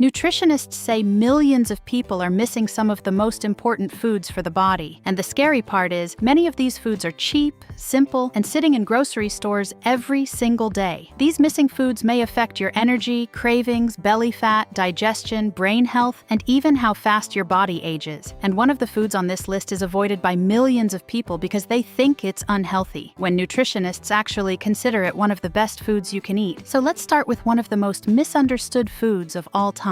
Nutritionists say millions of people are missing some of the most important foods for the body. And the scary part is, many of these foods are cheap, simple, and sitting in grocery stores every single day. These missing foods may affect your energy, cravings, belly fat, digestion, brain health, and even how fast your body ages. And one of the foods on this list is avoided by millions of people because they think it's unhealthy, when nutritionists actually consider it one of the best foods you can eat. So let's start with one of the most misunderstood foods of all time.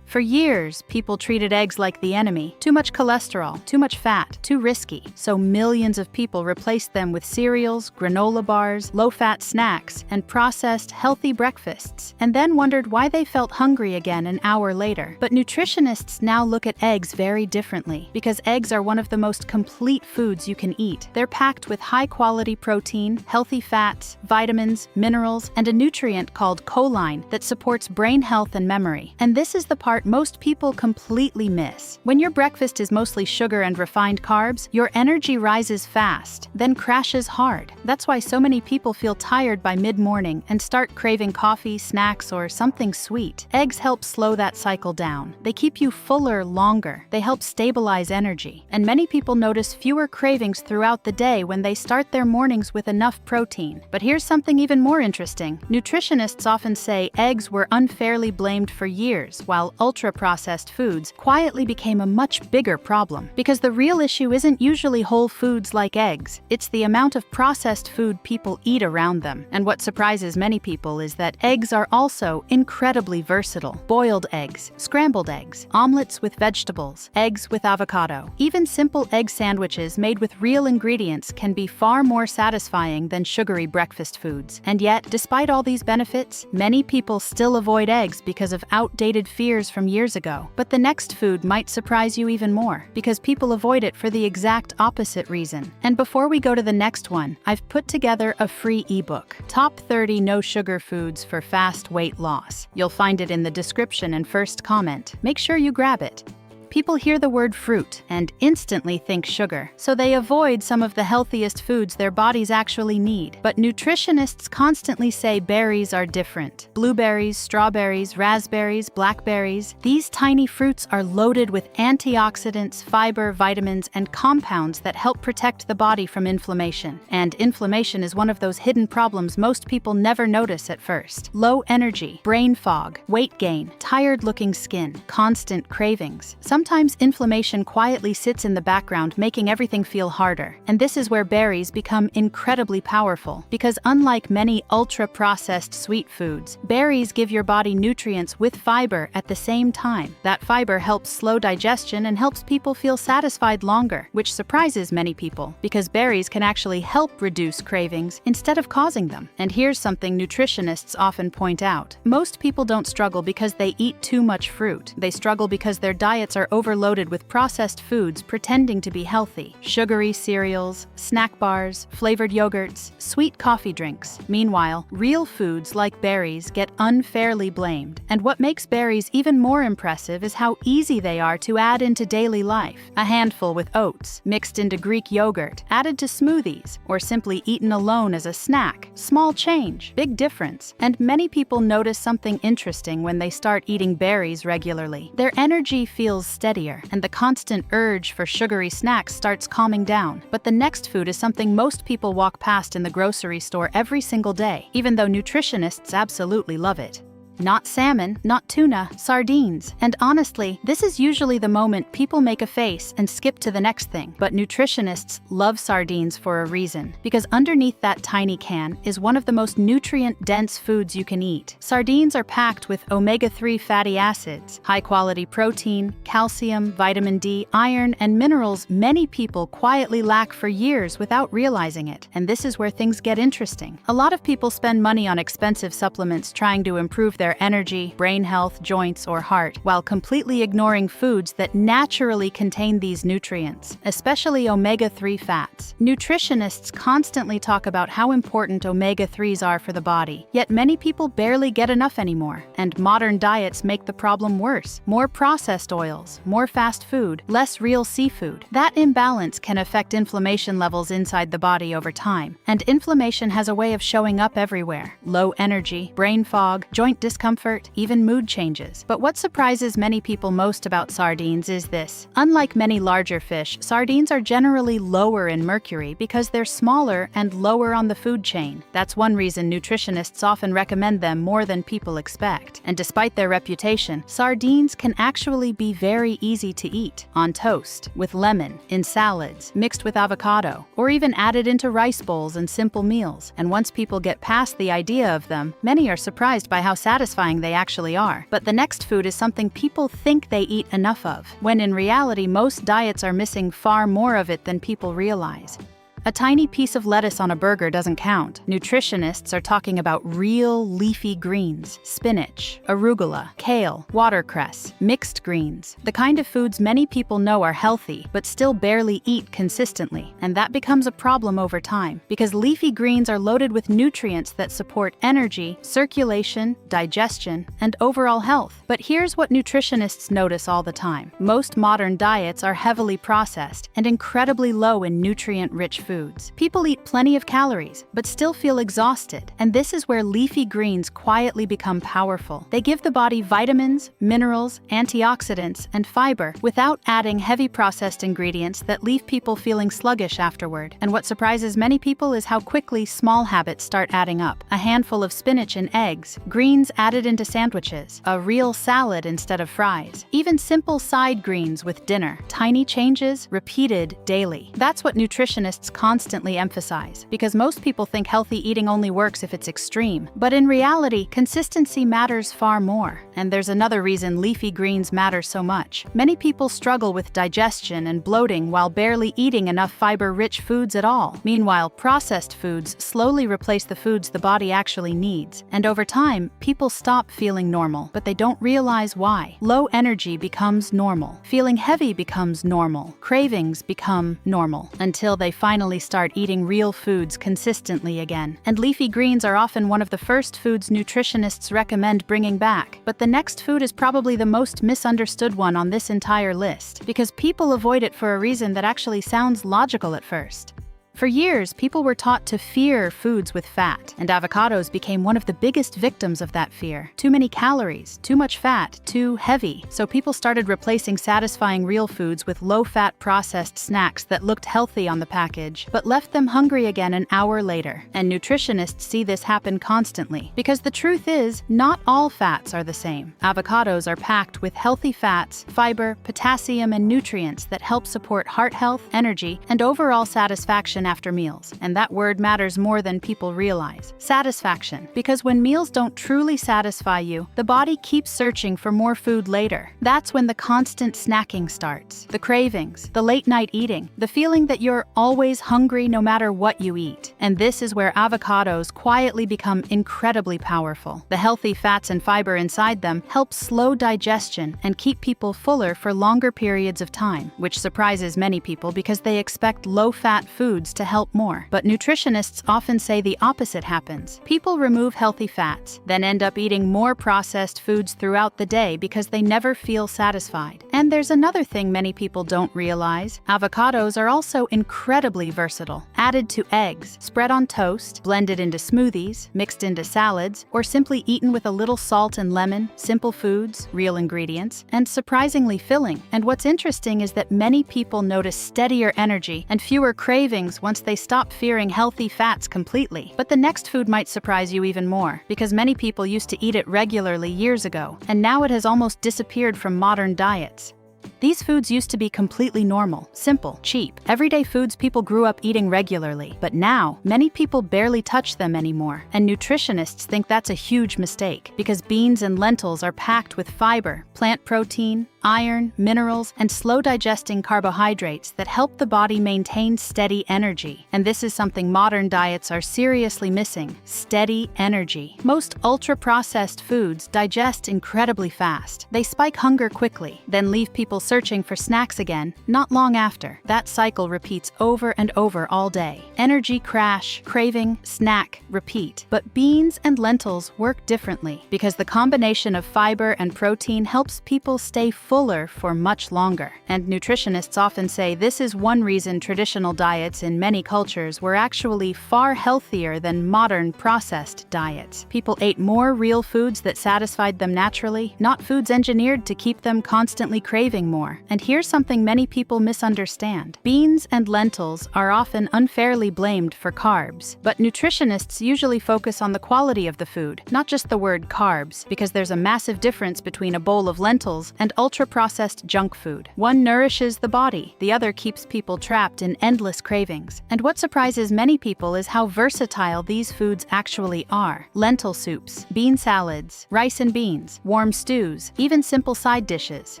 For years, people treated eggs like the enemy. Too much cholesterol, too much fat, too risky. So millions of people replaced them with cereals, granola bars, low-fat snacks, and processed, healthy breakfasts, and then wondered why they felt hungry again an hour later. But nutritionists now look at eggs very differently, because eggs are one of the most complete foods you can eat. They're packed with high-quality protein, healthy fats, vitamins, minerals, and a nutrient called choline that supports brain health and memory. And this is the part most people completely miss. When your breakfast is mostly sugar and refined carbs, your energy rises fast, then crashes hard. That's why so many people feel tired by mid-morning and start craving coffee, snacks, or something sweet. Eggs help slow that cycle down. They keep you fuller longer. They help stabilize energy. And many people notice fewer cravings throughout the day when they start their mornings with enough protein. But here's something even more interesting. Nutritionists often say eggs were unfairly blamed for years, while ultra-processed foods quietly became a much bigger problem. Because the real issue isn't usually whole foods like eggs, it's the amount of processed food people eat around them. And what surprises many people is that eggs are also incredibly versatile. Boiled eggs, scrambled eggs, omelets with vegetables, eggs with avocado. Even simple egg sandwiches made with real ingredients can be far more satisfying than sugary breakfast foods. And yet, despite all these benefits, many people still avoid eggs because of outdated fears from years ago. But the next food might surprise you even more, because people avoid it for the exact opposite reason. And before we go to the next one, I've put together a free ebook, Top 30 No-Sugar Foods for Fast Weight Loss. You'll find it in the description and first comment. Make sure you grab it. People hear the word fruit and instantly think sugar, so they avoid some of the healthiest foods their bodies actually need. But nutritionists constantly say berries are different. Blueberries, strawberries, raspberries, blackberries. These tiny fruits are loaded with antioxidants, fiber, vitamins, and compounds that help protect the body from inflammation. And inflammation is one of those hidden problems most people never notice at first. Low energy, brain fog, weight gain, tired-looking skin, constant cravings. Sometimes inflammation quietly sits in the background, making everything feel harder. And this is where berries become incredibly powerful, because unlike many ultra-processed sweet foods, berries give your body nutrients with fiber at the same time. That fiber helps slow digestion and helps people feel satisfied longer, which surprises many people, because berries can actually help reduce cravings instead of causing them. And here's something nutritionists often point out. Most people don't struggle because they eat too much fruit. They struggle because their diets are overloaded with processed foods pretending to be healthy. Sugary cereals, snack bars, flavored yogurts, sweet coffee drinks. Meanwhile, real foods like berries get unfairly blamed. And what makes berries even more impressive is how easy they are to add into daily life. A handful with oats, mixed into Greek yogurt, added to smoothies, or simply eaten alone as a snack. Small change, big difference. And many people notice something interesting when they start eating berries regularly. Their energy feels steadier, and the constant urge for sugary snacks starts calming down. But the next food is something most people walk past in the grocery store every single day, even though nutritionists absolutely love it. Not salmon, not tuna, sardines. And honestly, this is usually the moment people make a face and skip to the next thing. But nutritionists love sardines for a reason, because underneath that tiny can is one of the most nutrient-dense foods you can eat. Sardines are packed with omega-3 fatty acids, high-quality protein, calcium, vitamin D, iron, and minerals many people quietly lack for years without realizing it. And this is where things get interesting. A lot of people spend money on expensive supplements trying to improve their energy, brain health, joints, or heart, while completely ignoring foods that naturally contain these nutrients, especially omega-3 fats. Nutritionists constantly talk about how important omega-3s are for the body, yet many people barely get enough anymore. And modern diets make the problem worse. More processed oils, more fast food, less real seafood. That imbalance can affect inflammation levels inside the body over time. And inflammation has a way of showing up everywhere. Low energy, brain fog, joint discomfort, even mood changes. But what surprises many people most about sardines is this. Unlike many larger fish, sardines are generally lower in mercury because they're smaller and lower on the food chain. That's one reason nutritionists often recommend them more than people expect. And despite their reputation, sardines can actually be very easy to eat. On toast, with lemon, in salads, mixed with avocado, or even added into rice bowls and simple meals. And once people get past the idea of them, many are surprised by how satisfying they actually are. But the next food is something people think they eat enough of, when in reality most diets are missing far more of it than people realize. A tiny piece of lettuce on a burger doesn't count. Nutritionists are talking about real leafy greens, spinach, arugula, kale, watercress, mixed greens, the kind of foods many people know are healthy but still barely eat consistently. And that becomes a problem over time, because leafy greens are loaded with nutrients that support energy, circulation, digestion, and overall health. But here's what nutritionists notice all the time. Most modern diets are heavily processed and incredibly low in nutrient-rich foods. People eat plenty of calories, but still feel exhausted. And this is where leafy greens quietly become powerful. They give the body vitamins, minerals, antioxidants, and fiber without adding heavy processed ingredients that leave people feeling sluggish afterward. And what surprises many people is how quickly small habits start adding up. A handful of spinach and eggs, greens added into sandwiches, a real salad instead of fries, even simple side greens with dinner. Tiny changes repeated daily. That's what nutritionists constantly emphasize, because most people think healthy eating only works if it's extreme. But in reality, consistency matters far more. And there's another reason leafy greens matter so much. Many people struggle with digestion and bloating while barely eating enough fiber-rich foods at all. Meanwhile, processed foods slowly replace the foods the body actually needs. And over time, people stop feeling normal, but they don't realize why. Low energy becomes normal. Feeling heavy becomes normal. Cravings become normal, until they finally start eating real foods consistently again. And leafy greens are often one of the first foods nutritionists recommend bringing back. But the next food is probably the most misunderstood one on this entire list, because people avoid it for a reason that actually sounds logical at first. For years, people were taught to fear foods with fat, and avocados became one of the biggest victims of that fear. Too many calories, too much fat, too heavy. So people started replacing satisfying real foods with low-fat processed snacks that looked healthy on the package, but left them hungry again an hour later. And nutritionists see this happen constantly, because the truth is, not all fats are the same. Avocados are packed with healthy fats, fiber, potassium, and nutrients that help support heart health, energy, and overall satisfaction after meals. And that word matters more than people realize. Satisfaction. Because when meals don't truly satisfy you, the body keeps searching for more food later. That's when the constant snacking starts. The cravings, the late-night eating, the feeling that you're always hungry no matter what you eat. And this is where avocados quietly become incredibly powerful. The healthy fats and fiber inside them help slow digestion and keep people fuller for longer periods of time, which surprises many people because they expect low-fat foods to help more. But nutritionists often say the opposite happens. People remove healthy fats, then end up eating more processed foods throughout the day because they never feel satisfied. And there's another thing many people don't realize. Avocados are also incredibly versatile. Added to eggs, spread on toast, blended into smoothies, mixed into salads, or simply eaten with a little salt and lemon, simple foods, real ingredients, and surprisingly filling. And what's interesting is that many people notice steadier energy and fewer cravings once they stop fearing healthy fats completely. But the next food might surprise you even more, because many people used to eat it regularly years ago, and now it has almost disappeared from modern diets. These foods used to be completely normal, simple, cheap, everyday foods people grew up eating regularly. But now, many people barely touch them anymore. And nutritionists think that's a huge mistake, because beans and lentils are packed with fiber, plant protein, iron, minerals, and slow-digesting carbohydrates that help the body maintain steady energy. And this is something modern diets are seriously missing: steady energy. Most ultra-processed foods digest incredibly fast. They spike hunger quickly, then leave people searching for snacks again not long after. That cycle repeats over and over all day. Energy crash, craving, snack, repeat. But beans and lentils work differently, because the combination of fiber and protein helps people stay full fuller for much longer. And nutritionists often say this is one reason traditional diets in many cultures were actually far healthier than modern processed diets. People ate more real foods that satisfied them naturally, not foods engineered to keep them constantly craving more. And here's something many people misunderstand. Beans and lentils are often unfairly blamed for carbs, but nutritionists usually focus on the quality of the food, not just the word carbs, because there's a massive difference between a bowl of lentils and ultra-processed junk food. One nourishes the body, the other keeps people trapped in endless cravings. And what surprises many people is how versatile these foods actually are. Lentil soups, bean salads, rice and beans, warm stews, even simple side dishes.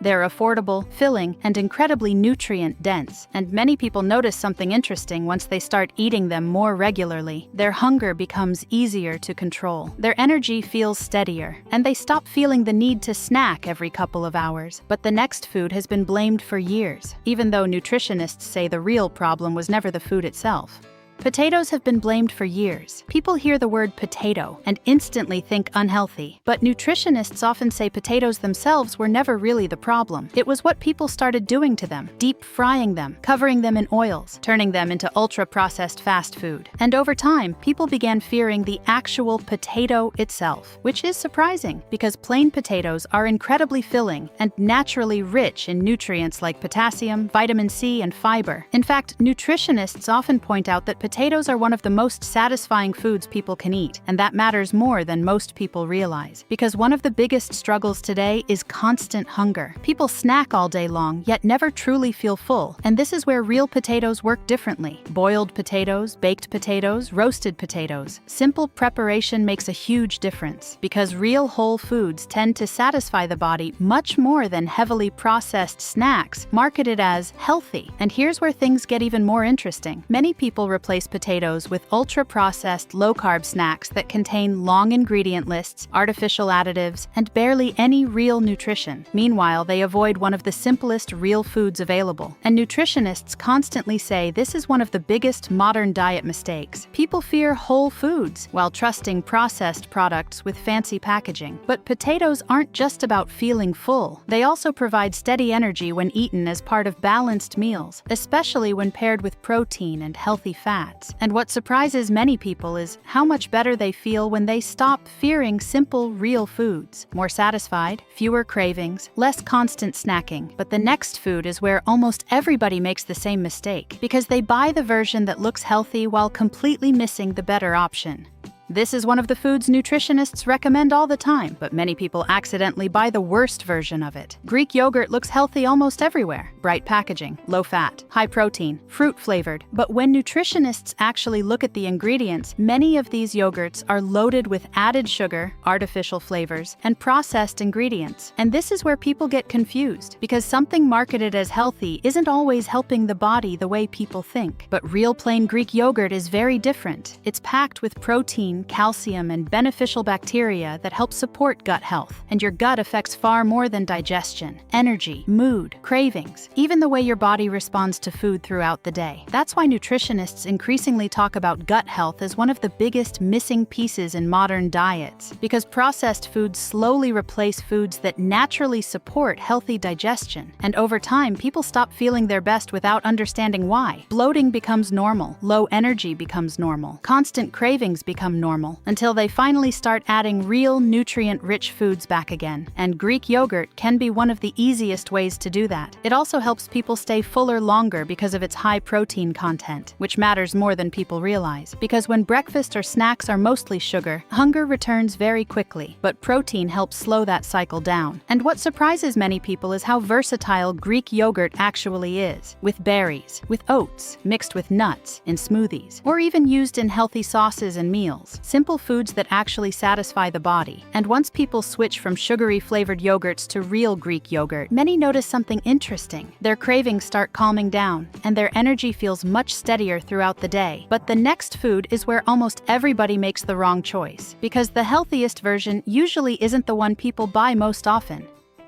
They're affordable, filling, and incredibly nutrient-dense. And many people notice something interesting once they start eating them more regularly. Their hunger becomes easier to control. Their energy feels steadier, and they stop feeling the need to snack every couple of hours. But the next food has been blamed for years, even though nutritionists say the real problem was never the food itself. Potatoes have been blamed for years. People hear the word potato and instantly think unhealthy, but nutritionists often say potatoes themselves were never really the problem. It was what people started doing to them, deep frying them, covering them in oils, turning them into ultra-processed fast food. And over time, people began fearing the actual potato itself, which is surprising because plain potatoes are incredibly filling and naturally rich in nutrients like potassium, vitamin C, and fiber. In fact, nutritionists often point out that potatoes are one of the most satisfying foods people can eat, and that matters more than most people realize. Because one of the biggest struggles today is constant hunger. People snack all day long, yet never truly feel full, and this is where real potatoes work differently. Boiled potatoes, baked potatoes, roasted potatoes. Simple preparation makes a huge difference, because real whole foods tend to satisfy the body much more than heavily processed snacks marketed as healthy. And here's where things get even more interesting. Many people replace potatoes with ultra-processed, low-carb snacks that contain long ingredient lists, artificial additives, and barely any real nutrition. Meanwhile, they avoid one of the simplest real foods available. And nutritionists constantly say this is one of the biggest modern diet mistakes. People fear whole foods while trusting processed products with fancy packaging. But potatoes aren't just about feeling full. They also provide steady energy when eaten as part of balanced meals, especially when paired with protein and healthy fats. And what surprises many people is how much better they feel when they stop fearing simple, real foods. More satisfied, fewer cravings, less constant snacking. But the next food is where almost everybody makes the same mistake, because they buy the version that looks healthy while completely missing the better option. This is one of the foods nutritionists recommend all the time, but many people accidentally buy the worst version of it. Greek yogurt looks healthy almost everywhere. Bright packaging, low fat, high protein, fruit flavored. But when nutritionists actually look at the ingredients, many of these yogurts are loaded with added sugar, artificial flavors, and processed ingredients. And this is where people get confused, because something marketed as healthy isn't always helping the body the way people think. But real plain Greek yogurt is very different. It's packed with protein, calcium, and beneficial bacteria that help support gut health. And your gut affects far more than digestion, energy, mood, cravings, even the way your body responds to food throughout the day. That's why nutritionists increasingly talk about gut health as one of the biggest missing pieces in modern diets, because processed foods slowly replace foods that naturally support healthy digestion. And over time, people stop feeling their best without understanding why. Bloating becomes normal, low energy becomes normal, constant cravings become normal, until they finally start adding real nutrient-rich foods back again. And Greek yogurt can be one of the easiest ways to do that. It also helps people stay fuller longer because of its high protein content, which matters more than people realize. Because when breakfast or snacks are mostly sugar, hunger returns very quickly, but protein helps slow that cycle down. And what surprises many people is how versatile Greek yogurt actually is, with berries, with oats, mixed with nuts, in smoothies, or even used in healthy sauces and meals. Simple foods that actually satisfy the body. And once people switch from sugary flavored yogurts to real Greek yogurt, many notice something interesting. Their cravings start calming down, and their energy feels much steadier throughout the day. But the next food is where almost everybody makes the wrong choice, because the healthiest version usually isn't the one people buy most often.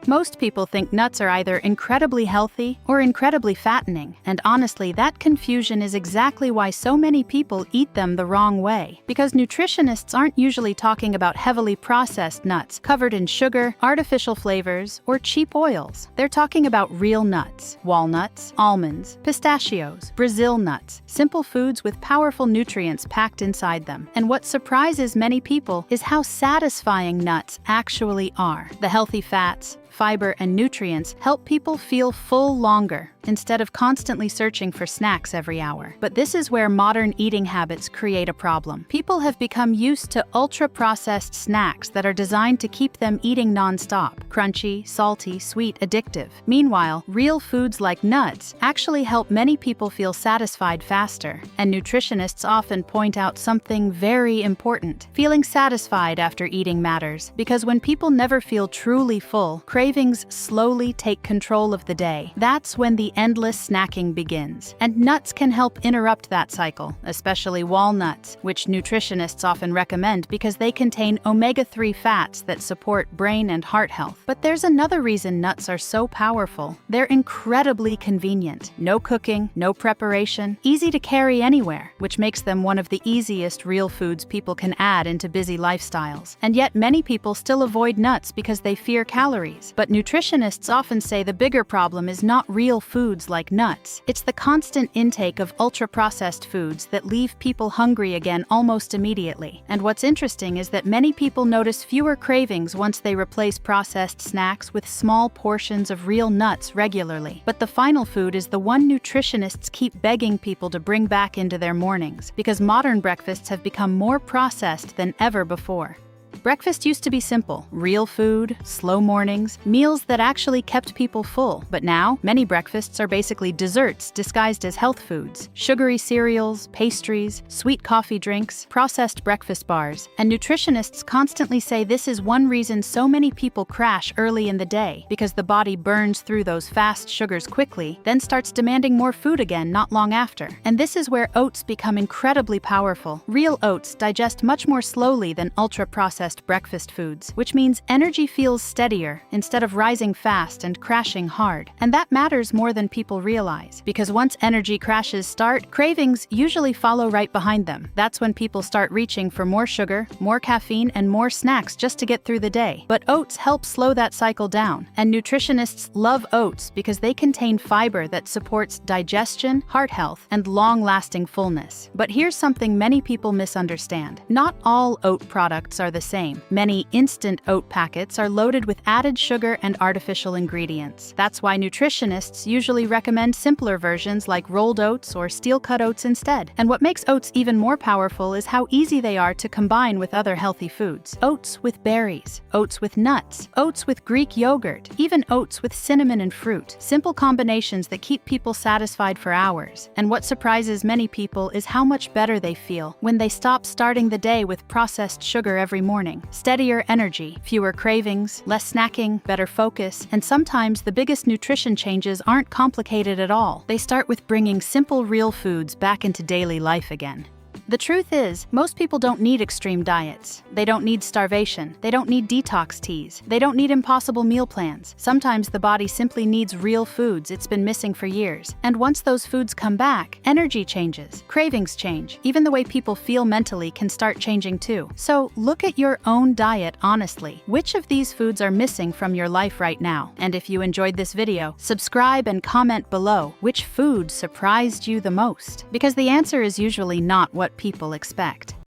Most people think nuts are either incredibly healthy or incredibly fattening, and honestly, that confusion is exactly why so many people eat them the wrong way. Because nutritionists aren't usually talking about heavily processed nuts covered in sugar, artificial flavors, or cheap oils. They're talking about real nuts: walnuts, almonds, pistachios, Brazil nuts, simple foods with powerful nutrients packed inside them. And what surprises many people is how satisfying nuts actually are. The healthy fats, fiber, and nutrients help people feel full longer instead of constantly searching for snacks every hour. But this is where modern eating habits create a problem. People have become used to ultra-processed snacks that are designed to keep them eating non-stop: crunchy, salty, sweet, addictive. Meanwhile, real foods like nuts actually help many people feel satisfied faster. And nutritionists often point out something very important. Feeling satisfied after eating matters, because when people never feel truly full, cravings slowly take control of the day. That's when the endless snacking begins. And nuts can help interrupt that cycle, especially walnuts, which nutritionists often recommend because they contain omega-3 fats that support brain and heart health. But there's another reason nuts are so powerful. They're incredibly convenient. No cooking, no preparation, easy to carry anywhere, which makes them one of the easiest real foods people can add into busy lifestyles. And yet many people still avoid nuts because they fear calories. But nutritionists often say the bigger problem is not real foods like nuts. It's the constant intake of ultra-processed foods that leave people hungry again almost immediately. And what's interesting is that many people notice fewer cravings once they replace processed snacks with small portions of real nuts regularly. But the final food is the one nutritionists keep begging people to bring back into their mornings, because modern breakfasts have become more processed than ever before. Breakfast used to be simple: real food, slow mornings, meals that actually kept people full. But now, many breakfasts are basically desserts disguised as health foods: sugary cereals, pastries, sweet coffee drinks, processed breakfast bars. And nutritionists constantly say this is one reason so many people crash early in the day, because the body burns through those fast sugars quickly, then starts demanding more food again not long after. And this is where oats become incredibly powerful. Real oats digest much more slowly than ultra-processed breakfast foods, which means energy feels steadier instead of rising fast and crashing hard. And that matters more than people realize, because once energy crashes start, cravings usually follow right behind them. That's when people start reaching for more sugar, more caffeine, and more snacks just to get through the day. But oats help slow that cycle down. And nutritionists love oats because they contain fiber that supports digestion, heart health, and long-lasting fullness. But here's something many people misunderstand. Not all oat products are the same. Many instant oat packets are loaded with added sugar and artificial ingredients. That's why nutritionists usually recommend simpler versions like rolled oats or steel-cut oats instead. And what makes oats even more powerful is how easy they are to combine with other healthy foods. Oats with berries, oats with nuts, oats with Greek yogurt, even oats with cinnamon and fruit. Simple combinations that keep people satisfied for hours. And what surprises many people is how much better they feel when they stop starting the day with processed sugar every morning. Steadier energy, fewer cravings, less snacking, better focus, and sometimes the biggest nutrition changes aren't complicated at all. They start with bringing simple real foods back into daily life again. The truth is, most people don't need extreme diets. They don't need starvation. They don't need detox teas. They don't need impossible meal plans. Sometimes the body simply needs real foods it's been missing for years. And once those foods come back, energy changes, cravings change. Even the way people feel mentally can start changing too. So look at your own diet honestly. Which of these foods are missing from your life right now? And if you enjoyed this video, subscribe and comment below which food surprised you the most. Because the answer is usually not what people expect.